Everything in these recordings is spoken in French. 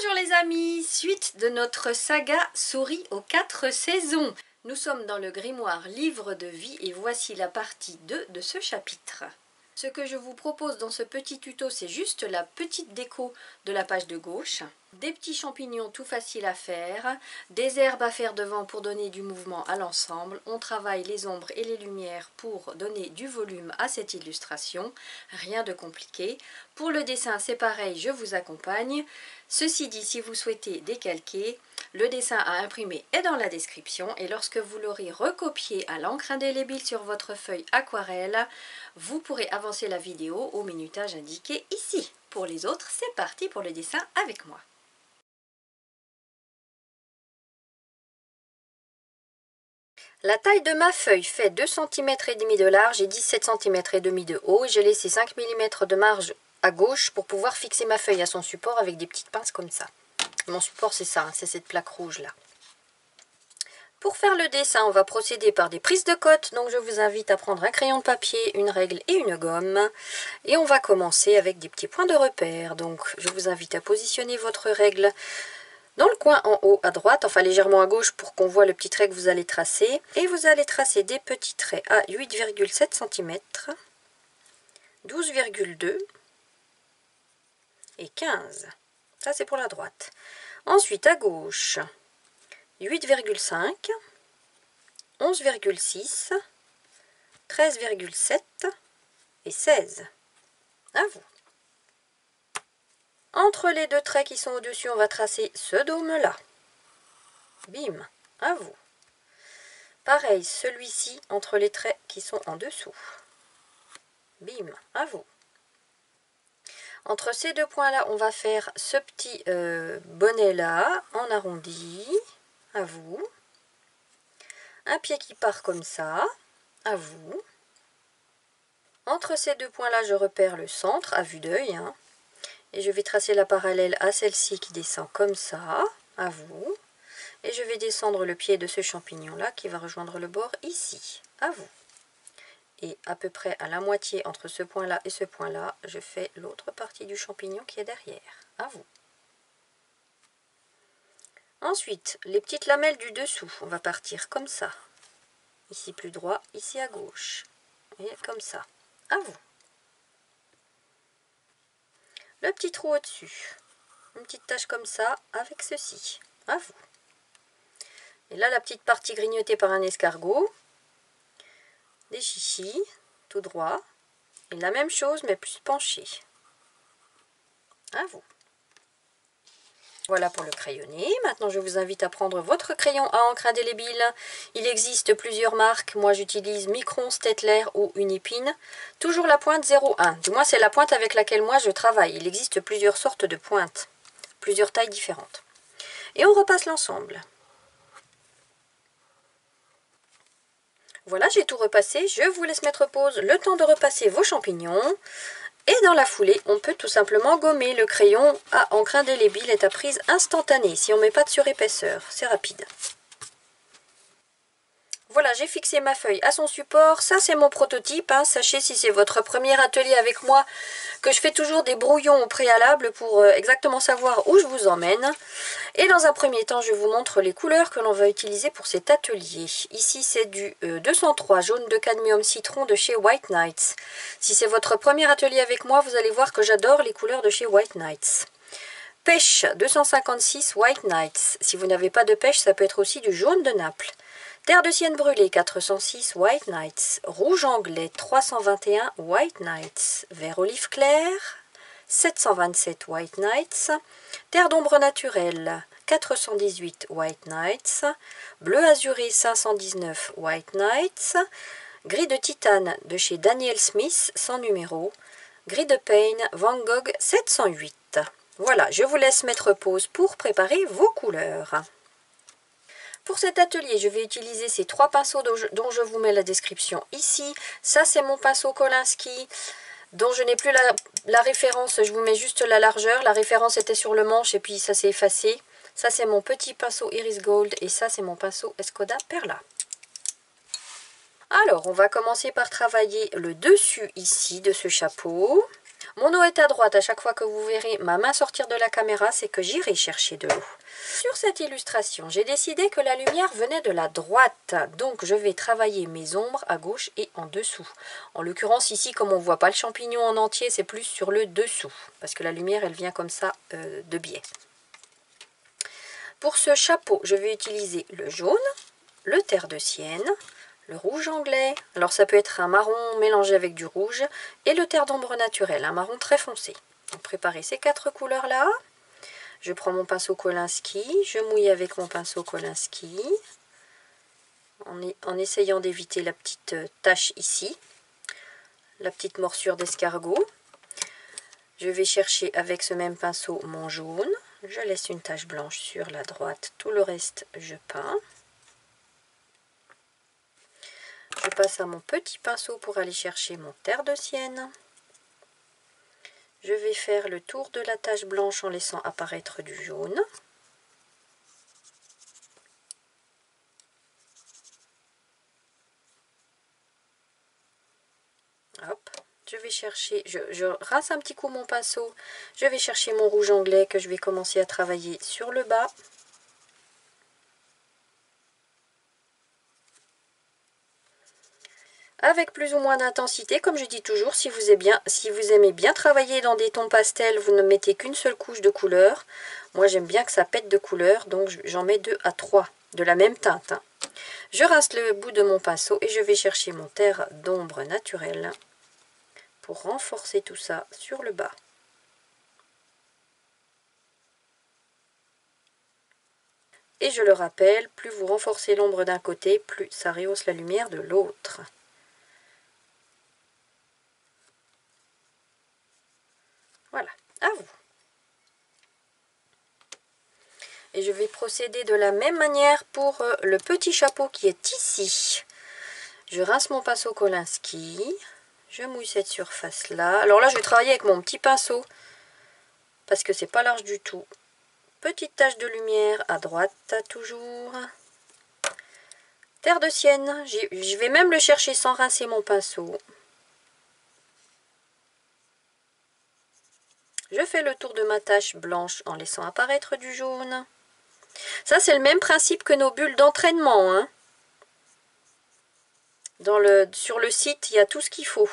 Bonjour les amis, suite de notre saga Souris aux 4 saisons. Nous sommes dans le grimoire Livre de vie et voici la partie 2 de ce chapitre. Ce que je vous propose dans ce petit tuto, c'est juste la petite déco de la page de gauche. Des petits champignons tout faciles à faire, des herbes à faire devant pour donner du mouvement à l'ensemble. On travaille les ombres et les lumières pour donner du volume à cette illustration. Rien de compliqué. Pour le dessin, c'est pareil, je vous accompagne. Ceci dit, si vous souhaitez décalquer, le dessin à imprimer est dans la description et lorsque vous l'aurez recopié à l'encre indélébile sur votre feuille aquarelle, vous pourrez avancer la vidéo au minutage indiqué ici. Pour les autres, c'est parti pour le dessin avec moi. La taille de ma feuille fait 2,5 cm de large et 17 cm et demi de haut. J'ai laissé 5 mm de marge à gauche pour pouvoir fixer ma feuille à son support avec des petites pinces comme ça. Mon support c'est ça, c'est cette plaque rouge là. Pour faire le dessin, on va procéder par des prises de cote. Donc je vous invite à prendre un crayon de papier, une règle et une gomme. Et on va commencer avec des petits points de repère. Donc je vous invite à positionner votre règle dans le coin en haut à droite, enfin légèrement à gauche pour qu'on voit le petit trait que vous allez tracer. Et vous allez tracer des petits traits à 8,7 cm, 12,2 et 15. Ça c'est pour la droite. Ensuite à gauche, 8,5, 11,6, 13,7 et 16. À vous. Entre les deux traits qui sont au-dessus, on va tracer ce dôme-là. Bim, à vous. Pareil, celui-ci entre les traits qui sont en dessous. Bim, à vous. Entre ces deux points-là, on va faire ce petit bonnet-là en arrondi. À vous. Un pied qui part comme ça. À vous. Entre ces deux points-là, je repère le centre à vue d'œil. Hein. Et je vais tracer la parallèle à celle-ci qui descend comme ça, à vous. Et je vais descendre le pied de ce champignon-là qui va rejoindre le bord ici, à vous. Et à peu près à la moitié entre ce point-là et ce point-là, je fais l'autre partie du champignon qui est derrière, à vous. Ensuite, les petites lamelles du dessous, on va partir comme ça. Ici plus droit, ici à gauche. Et comme ça, à vous. Le petit trou au-dessus, une petite tache comme ça avec ceci, à vous. Et là la petite partie grignotée par un escargot, des chichis, tout droit, et la même chose mais plus penché, à vous. Voilà pour le crayonné. Maintenant je vous invite à prendre votre crayon à encre indélébile. Il existe plusieurs marques, moi j'utilise Micron, Staedtler ou Unipin. Toujours la pointe 0,1, du moins c'est la pointe avec laquelle moi je travaille. Il existe plusieurs sortes de pointes, plusieurs tailles différentes. Et on repasse l'ensemble. Voilà, j'ai tout repassé. Je vous laisse mettre pause le temps de repasser vos champignons. Et dans la foulée, on peut tout simplement gommer. Le crayon à encre indélébile est à prise instantanée si on ne met pas de surépaisseur. C'est rapide. Voilà, j'ai fixé ma feuille à son support. Ça, c'est mon prototype. Hein. Sachez, si c'est votre premier atelier avec moi, que je fais toujours des brouillons au préalable pour exactement savoir où je vous emmène. Et dans un premier temps, je vous montre les couleurs que l'on va utiliser pour cet atelier. Ici, c'est du 203 jaune de cadmium citron de chez White Nights. Si c'est votre premier atelier avec moi, vous allez voir que j'adore les couleurs de chez White Nights. Pêche 256 White Nights. Si vous n'avez pas de pêche, ça peut être aussi du jaune de Naples. Terre de sienne brûlée 406 White Nights. Rouge anglais 321 White Nights. Vert olive clair 727 White Nights. Terre d'ombre naturelle 418 White Nights. Bleu azuré 519 White Nights. Gris de titane de chez Daniel Smith sans numéro. Gris de Payne Van Gogh 708. Voilà, je vous laisse mettre pause pour préparer vos couleurs. Pour cet atelier, je vais utiliser ces trois pinceaux dont je vous mets la description ici. Ça, c'est mon pinceau Kolinsky, dont je n'ai plus la référence. Je vous mets juste la largeur. La référence était sur le manche et puis ça s'est effacé. Ça, c'est mon petit pinceau Iris Gold et ça, c'est mon pinceau Escoda Perla. Alors, on va commencer par travailler le dessus ici de ce chapeau. Mon eau est à droite. À chaque fois que vous verrez ma main sortir de la caméra, c'est que j'irai chercher de l'eau. Sur cette illustration, j'ai décidé que la lumière venait de la droite. Donc je vais travailler mes ombres à gauche et en dessous. En l'occurrence ici, comme on ne voit pas le champignon en entier, c'est plus sur le dessous. Parce que la lumière, elle vient comme ça de biais. Pour ce chapeau, je vais utiliser le jaune, le terre de sienne, le rouge anglais, alors ça peut être un marron mélangé avec du rouge, et le terre d'ombre naturel, un marron très foncé. Donc préparez ces 4 couleurs-là. Je prends mon pinceau Kolinsky, je mouille avec mon pinceau Kolinsky, en essayant d'éviter la petite tache ici, la petite morsure d'escargot. Je vais chercher avec ce même pinceau mon jaune, je laisse une tache blanche sur la droite, tout le reste je peins. Je passe à mon petit pinceau pour aller chercher mon terre de sienne. Je vais faire le tour de la tache blanche en laissant apparaître du jaune. Hop, je vais chercher, je rince un petit coup mon pinceau. Je vais chercher mon rouge anglais que je vais commencer à travailler sur le bas. Avec plus ou moins d'intensité, comme je dis toujours, si vous aimez bien travailler dans des tons pastels, vous ne mettez qu'une seule couche de couleur. Moi j'aime bien que ça pète de couleur, donc j'en mets 2 à 3 de la même teinte. Je rince le bout de mon pinceau et je vais chercher mon terre d'ombre naturelle pour renforcer tout ça sur le bas. Et je le rappelle, plus vous renforcez l'ombre d'un côté, plus ça rehausse la lumière de l'autre. Voilà, à vous. Et je vais procéder de la même manière pour le petit chapeau qui est ici. Je rince mon pinceau Kolinsky. Je mouille cette surface-là. Alors là, je vais travailler avec mon petit pinceau parce que c'est pas large du tout. Petite tache de lumière à droite, toujours. Terre de sienne. Je vais même le chercher sans rincer mon pinceau. Je fais le tour de ma tache blanche en laissant apparaître du jaune. Ça, c'est le même principe que nos bulles d'entraînement, hein. Sur le site, il y a tout ce qu'il faut.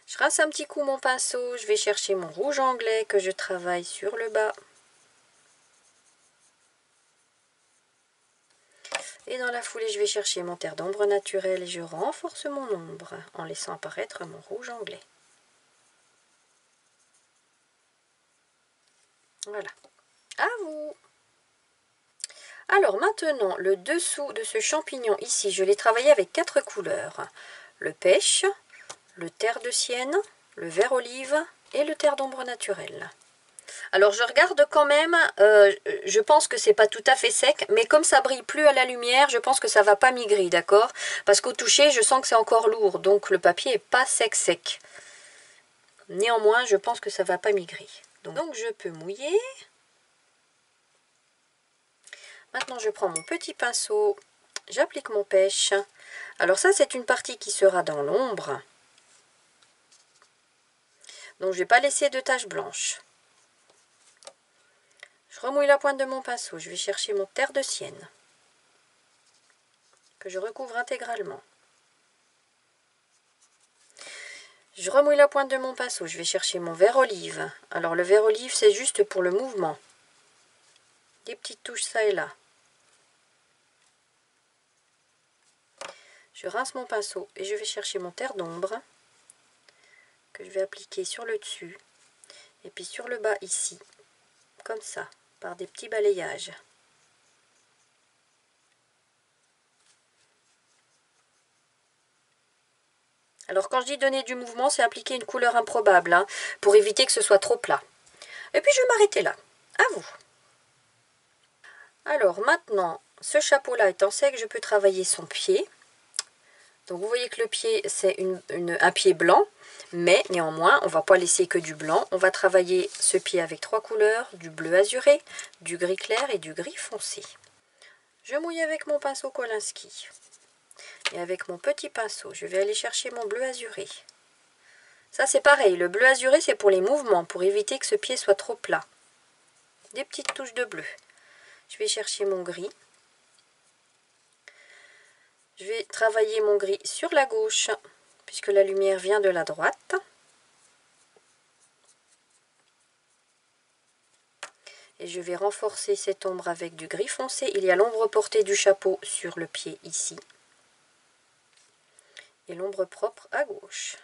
Je rince un petit coup mon pinceau. Je vais chercher mon rouge anglais que je travaille sur le bas. Et dans la foulée, je vais chercher mon terre d'ombre naturelle et je renforce mon ombre en laissant apparaître mon rouge anglais. Voilà. À vous! Alors maintenant, le dessous de ce champignon ici, je l'ai travaillé avec 4 couleurs. Le pêche, le terre de sienne, le vert olive et le terre d'ombre naturelle. Alors je regarde quand même, je pense que c'est pas tout à fait sec, mais comme ça brille plus à la lumière, je pense que ça va pas migrer, d'accord? Parce qu'au toucher, je sens que c'est encore lourd, donc le papier est pas sec. Néanmoins, je pense que ça va pas migrer. Donc je peux mouiller. Maintenant, je prends mon petit pinceau, j'applique mon pêche. Alors ça, c'est une partie qui sera dans l'ombre. Donc je vais pas laisser de taches blanches. Je remouille la pointe de mon pinceau, je vais chercher mon terre de sienne, que je recouvre intégralement. Je remouille la pointe de mon pinceau, je vais chercher mon vert olive. Alors le vert olive, c'est juste pour le mouvement. Des petites touches ça et là. Je rince mon pinceau et je vais chercher mon terre d'ombre, que je vais appliquer sur le dessus, et puis sur le bas ici, comme ça, par des petits balayages. Alors quand je dis donner du mouvement, c'est appliquer une couleur improbable, hein, pour éviter que ce soit trop plat. Et puis je vais m'arrêter là. À vous. Alors maintenant, ce chapeau-là étant sec, je peux travailler son pied. Donc vous voyez que le pied, c'est un pied blanc, mais néanmoins, on ne va pas laisser que du blanc. On va travailler ce pied avec 3 couleurs, du bleu azuré, du gris clair et du gris foncé. Je mouille avec mon pinceau Kolinsky. Et avec mon petit pinceau, je vais aller chercher mon bleu azuré. Ça c'est pareil, le bleu azuré c'est pour les mouvements, pour éviter que ce pied soit trop plat. Des petites touches de bleu. Je vais chercher mon gris. Je vais travailler mon gris sur la gauche, puisque la lumière vient de la droite. Et je vais renforcer cette ombre avec du gris foncé. Il y a l'ombre portée du chapeau sur le pied ici. Et l'ombre propre à gauche.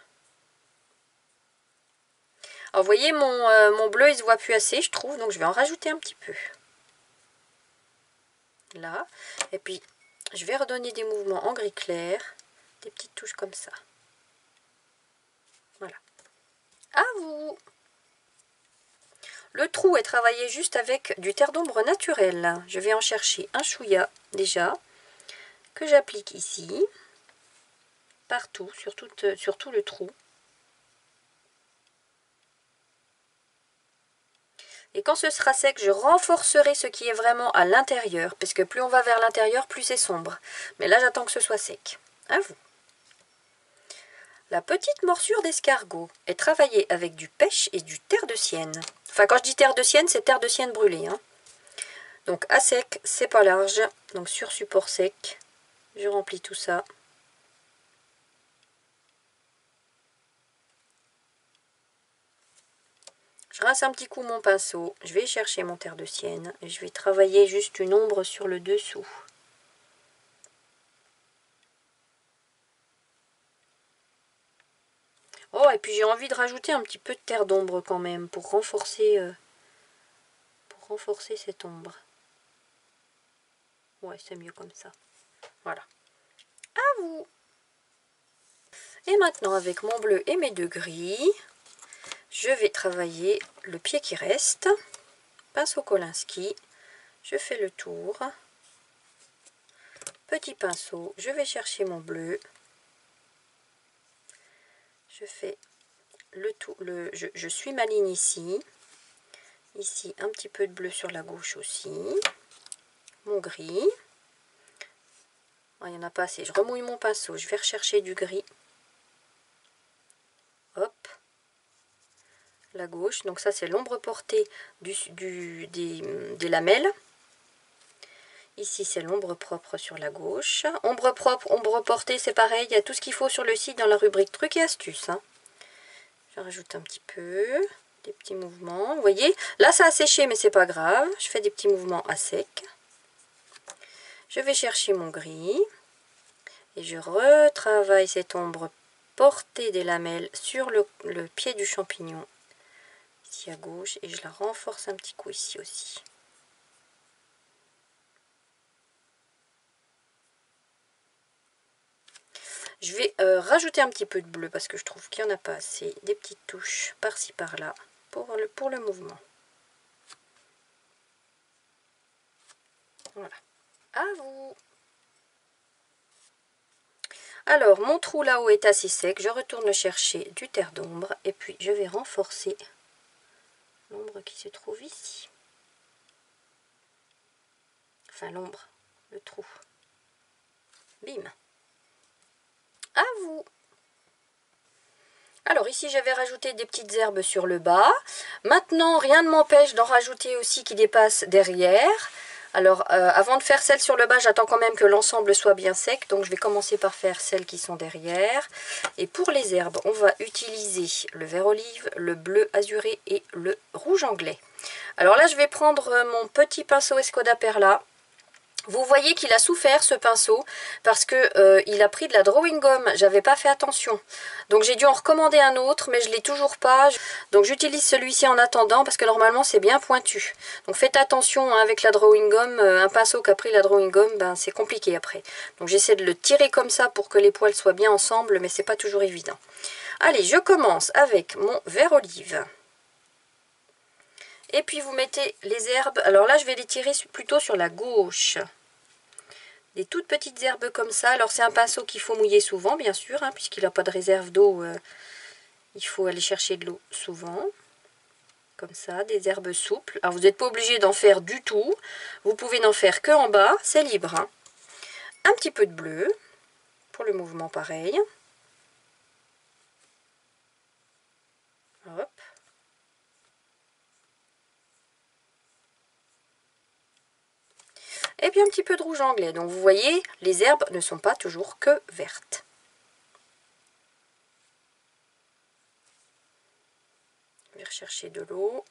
Alors vous voyez, mon bleu il se voit plus assez je trouve, donc je vais en rajouter un petit peu. Là. Et puis je vais redonner des mouvements en gris clair. Des petites touches comme ça. Voilà. À vous! Le trou est travaillé juste avec du terre d'ombre naturel. Je vais en chercher un chouïa déjà, que j'applique ici, partout, sur tout le trou. Et quand ce sera sec, je renforcerai ce qui est vraiment à l'intérieur, parce que plus on va vers l'intérieur, plus c'est sombre. Mais là, j'attends que ce soit sec. À vous. La petite morsure d'escargot est travaillée avec du pêche et du terre de sienne. Enfin, quand je dis terre de sienne, c'est terre de sienne brûlée. Hein. Donc à sec, c'est pas large. Donc sur support sec, je remplis tout ça. Je rince un petit coup mon pinceau. Je vais chercher mon terre de sienne. Et je vais travailler juste une ombre sur le dessous. Oh, et puis j'ai envie de rajouter un petit peu de terre d'ombre quand même pour renforcer cette ombre. Ouais, c'est mieux comme ça. Voilà. À vous! Et maintenant, avec mon bleu et mes deux gris, je vais travailler le pied qui reste. Pinceau Kolinsky. Je fais le tour. Petit pinceau. Je vais chercher mon bleu. Je fais le tour. Je suis ma ligne ici. Ici, un petit peu de bleu sur la gauche aussi. Mon gris. Oh, il n'y en a pas assez. Je remouille mon pinceau. Je vais rechercher du gris. Hop. La gauche. Donc ça, c'est l'ombre portée des lamelles. Ici, c'est l'ombre propre sur la gauche. Ombre propre, ombre portée, c'est pareil. Il y a tout ce qu'il faut sur le site dans la rubrique trucs et astuces. Hein. Je rajoute un petit peu. Des petits mouvements. Vous voyez, là, ça a séché, mais c'est pas grave. Je fais des petits mouvements à sec. Je vais chercher mon gris. Et je retravaille cette ombre portée des lamelles sur le pied du champignon. Ici à gauche. Et je la renforce un petit coup ici aussi. Je vais rajouter un petit peu de bleu parce que je trouve qu'il n'y en a pas assez. Des petites touches par-ci par-là pour le mouvement. Voilà. À vous. Alors, mon trou là-haut est assez sec. Je retourne chercher du terre d'ombre. Et puis, je vais renforcer l'ombre qui se trouve ici. Enfin, l'ombre, le trou. Bim. À vous. Alors ici j'avais rajouté des petites herbes sur le bas. Maintenant rien ne m'empêche d'en rajouter aussi qui dépassent derrière. Alors avant de faire celles sur le bas, j'attends quand même que l'ensemble soit bien sec. Donc je vais commencer par faire celles qui sont derrière. Et pour les herbes, on va utiliser le vert olive, le bleu azuré et le rouge anglais. Alors là je vais prendre mon petit pinceau Escoda Perla. Vous voyez qu'il a souffert ce pinceau parce que il a pris de la drawing gum, j'avais pas fait attention. Donc j'ai dû en recommander un autre mais je l'ai toujours pas. Donc j'utilise celui-ci en attendant parce que normalement c'est bien pointu. Donc faites attention hein, avec la drawing gum, un pinceau qui a pris la drawing gum, ben, c'est compliqué après. Donc j'essaie de le tirer comme ça pour que les poils soient bien ensemble mais c'est pas toujours évident. Allez, je commence avec mon vert olive. Et puis vous mettez les herbes, alors là je vais les tirer plutôt sur la gauche. Des toutes petites herbes comme ça, alors c'est un pinceau qu'il faut mouiller souvent bien sûr, hein, puisqu'il n'a pas de réserve d'eau, il faut aller chercher de l'eau souvent. Comme ça, des herbes souples. Alors vous n'êtes pas obligé d'en faire du tout, vous pouvez n'en faire que en bas, c'est libre. Hein. Un petit peu de bleu, pour le mouvement pareil. et puis un petit peu de rouge anglais. Donc vous voyez, les herbes ne sont pas toujours que vertes. Je vais rechercher de l'eau.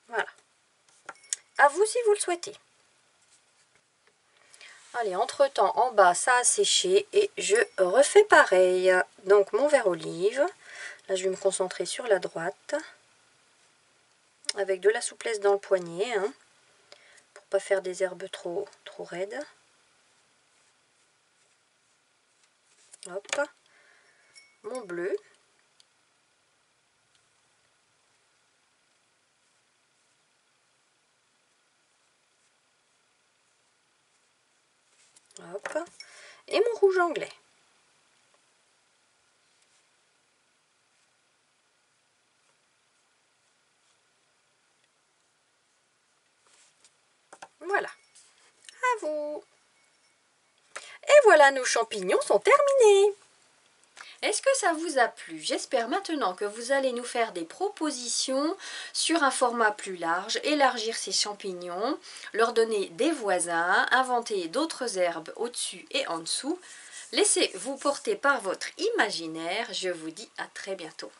Voilà. À vous si vous le souhaitez. Allez, entre-temps, en bas, ça a séché et je refais pareil. Donc, mon verre olive. Là, je vais me concentrer sur la droite. Avec de la souplesse dans le poignet. Hein, pour pas faire des herbes trop raides. Hop. Mon bleu. Hop. Et mon rouge anglais. Voilà. À vous. Et voilà, nos champignons sont terminés. Est-ce que ça vous a plu? J'espère maintenant que vous allez nous faire des propositions sur un format plus large, élargir ces champignons, leur donner des voisins, inventer d'autres herbes au-dessus et en dessous. Laissez-vous porter par votre imaginaire. Je vous dis à très bientôt.